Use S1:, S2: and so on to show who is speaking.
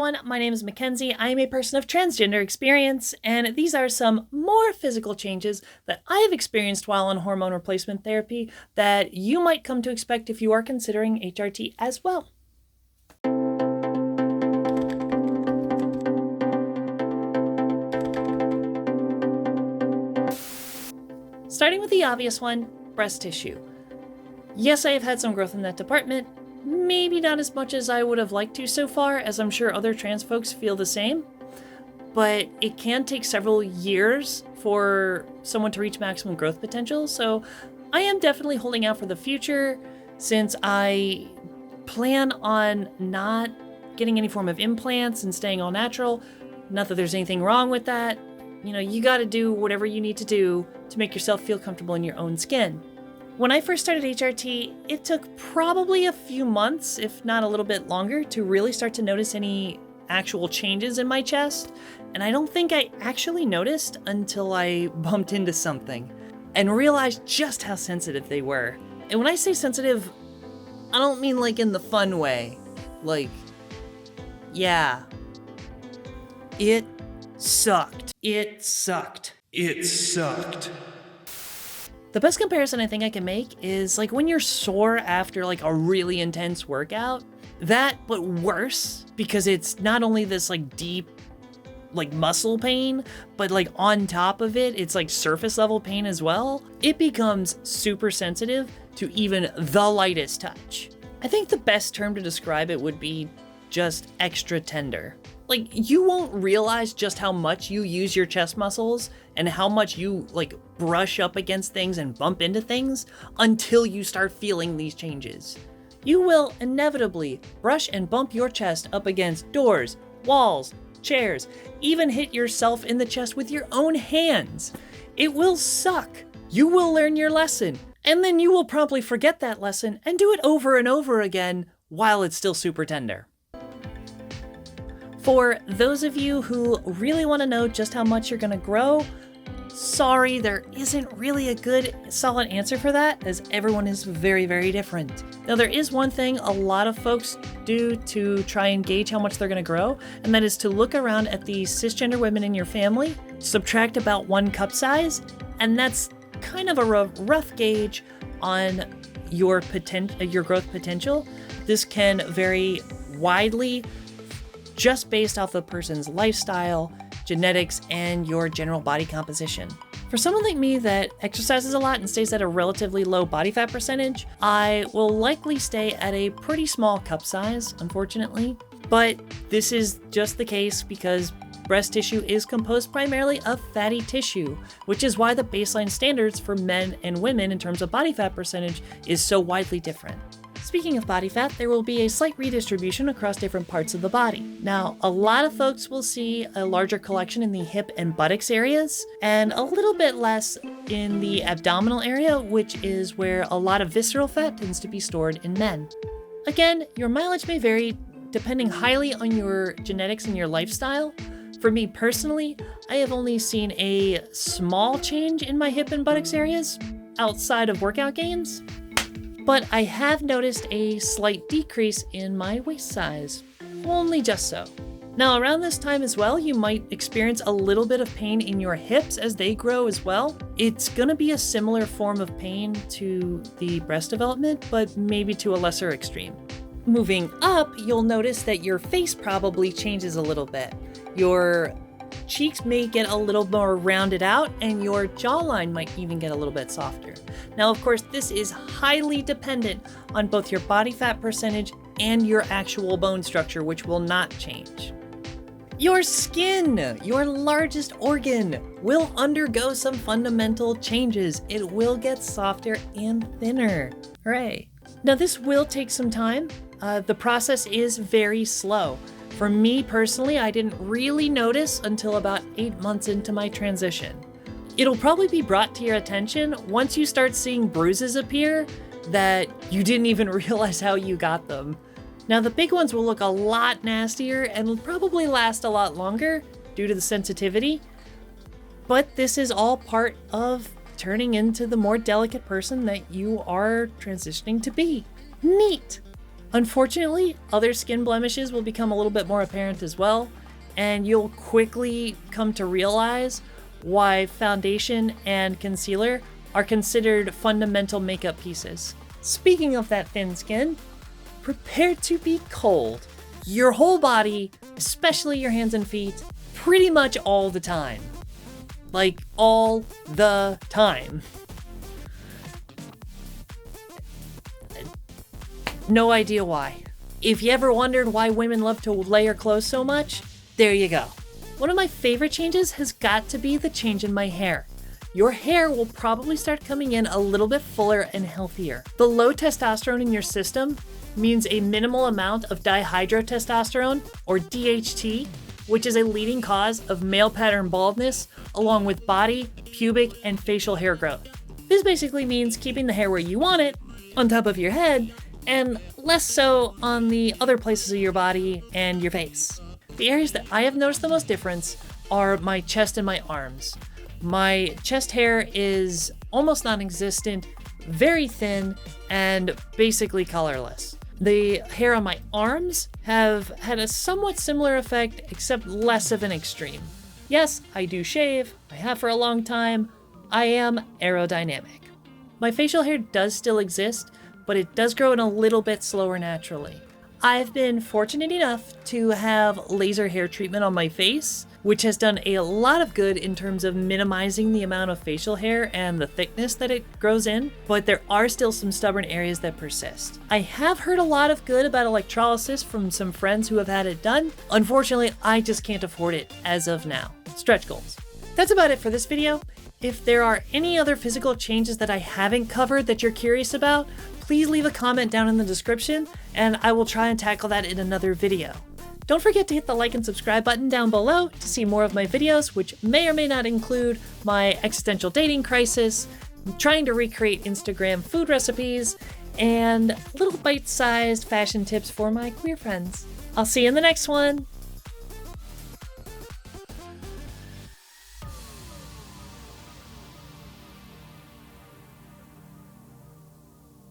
S1: everyone, my name is Mackenzie. I am a person of transgender experience, and these are some more physical changes that I have experienced while on hormone replacement therapy that you might come to expect if you are considering HRT as well. Starting with the obvious one, breast tissue. Yes, I have had some growth in that department. Maybe not as much as I would have liked to so far, as I'm sure other trans folks feel the same. But it can take several years for someone to reach maximum growth potential, so I am definitely holding out for the future since I plan on not getting any form of implants and staying all natural. Not that there's anything wrong with that. You know, you gotta do whatever you need to do to make yourself feel comfortable in your own skin. When I first started HRT, it took probably a few months, if not a little bit longer, to really start to notice any actual changes in my chest. And I don't think I actually noticed until I bumped into something and realized just how sensitive they were. And when I say sensitive, I don't mean like in the fun way. Like, yeah. It sucked. It sucked.
S2: It sucked.
S1: The best comparison I think I can make is like when you're sore after like a really intense workout, that but worse, because it's not only this like deep like muscle pain, but like on top of it, it's like surface level pain as well. It becomes super sensitive to even the lightest touch. I think the best term to describe it would be just extra tender. Like, you won't realize just how much you use your chest muscles and how much you, like, brush up against things and bump into things until you start feeling these changes. You will inevitably brush and bump your chest up against doors, walls, chairs, even hit yourself in the chest with your own hands. It will suck. You will learn your lesson, and then you will promptly forget that lesson and do it over and over again while it's still super tender. For those of you who really want to know just how much you're going to grow, sorry, there isn't really a good solid answer for that, as everyone is very, very different. Now, there is one thing a lot of folks do to try and gauge how much they're going to grow, and that is to look around at the cisgender women in your family, subtract about 1 cup size, and that's kind of a rough gauge on your growth potential. This can vary widely just based off the person's lifestyle, genetics, and your general body composition. For someone like me that exercises a lot and stays at a relatively low body fat percentage, I will likely stay at a pretty small cup size, unfortunately. But this is just the case because breast tissue is composed primarily of fatty tissue, which is why the baseline standards for men and women in terms of body fat percentage is so widely different. Speaking of body fat, there will be a slight redistribution across different parts of the body. Now, a lot of folks will see a larger collection in the hip and buttocks areas, and a little bit less in the abdominal area, which is where a lot of visceral fat tends to be stored in men. Again, your mileage may vary depending highly on your genetics and your lifestyle. For me personally, I have only seen a small change in my hip and buttocks areas outside of workout gains. But I have noticed a slight decrease in my waist size, only just so. Now around this time as well, you might experience a little bit of pain in your hips as they grow as well. It's gonna be a similar form of pain to the breast development, but maybe to a lesser extreme. Moving up, you'll notice that your face probably changes a little bit. Your cheeks may get a little more rounded out, and your jawline might even get a little bit softer. Now, of course, this is highly dependent on both your body fat percentage and your actual bone structure, which will not change. Your skin, your largest organ, will undergo some fundamental changes. It will get softer and thinner. Hooray. Now, this will take some time. The process is very slow. For me personally, I didn't really notice until about 8 months into my transition. It'll probably be brought to your attention once you start seeing bruises appear that you didn't even realize how you got them. Now, the big ones will look a lot nastier and will probably last a lot longer due to the sensitivity, but this is all part of turning into the more delicate person that you are transitioning to be. Neat! Unfortunately, other skin blemishes will become a little bit more apparent as well, and you'll quickly come to realize why foundation and concealer are considered fundamental makeup pieces. Speaking of that thin skin, prepare to be cold. Your whole body, especially your hands and feet, pretty much all the time. Like, all the time. No idea why. If you ever wondered why women love to layer clothes so much, there you go. One of my favorite changes has got to be the change in my hair. Your hair will probably start coming in a little bit fuller and healthier. The low testosterone in your system means a minimal amount of dihydrotestosterone, or DHT, which is a leading cause of male pattern baldness, along with body, pubic, and facial hair growth. This basically means keeping the hair where you want it, on top of your head, and less so on the other places of your body and your face. The areas that I have noticed the most difference are my chest and my arms. My chest hair is almost non-existent, very thin, and basically colorless. The hair on my arms have had a somewhat similar effect, except less of an extreme. Yes, I do shave, I have for a long time, I am aerodynamic. My facial hair does still exist, but it does grow in a little bit slower naturally. I've been fortunate enough to have laser hair treatment on my face, which has done a lot of good in terms of minimizing the amount of facial hair and the thickness that it grows in, but there are still some stubborn areas that persist. I have heard a lot of good about electrolysis from some friends who have had it done. Unfortunately, I just can't afford it as of now. Stretch goals. That's about it for this video. If there are any other physical changes that I haven't covered that you're curious about, please leave a comment down in the description and I will try and tackle that in another video. Don't forget to hit the like and subscribe button down below to see more of my videos, which may or may not include my existential dating crisis, trying to recreate Instagram food recipes, and little bite-sized fashion tips for my queer friends. I'll see you in the next one.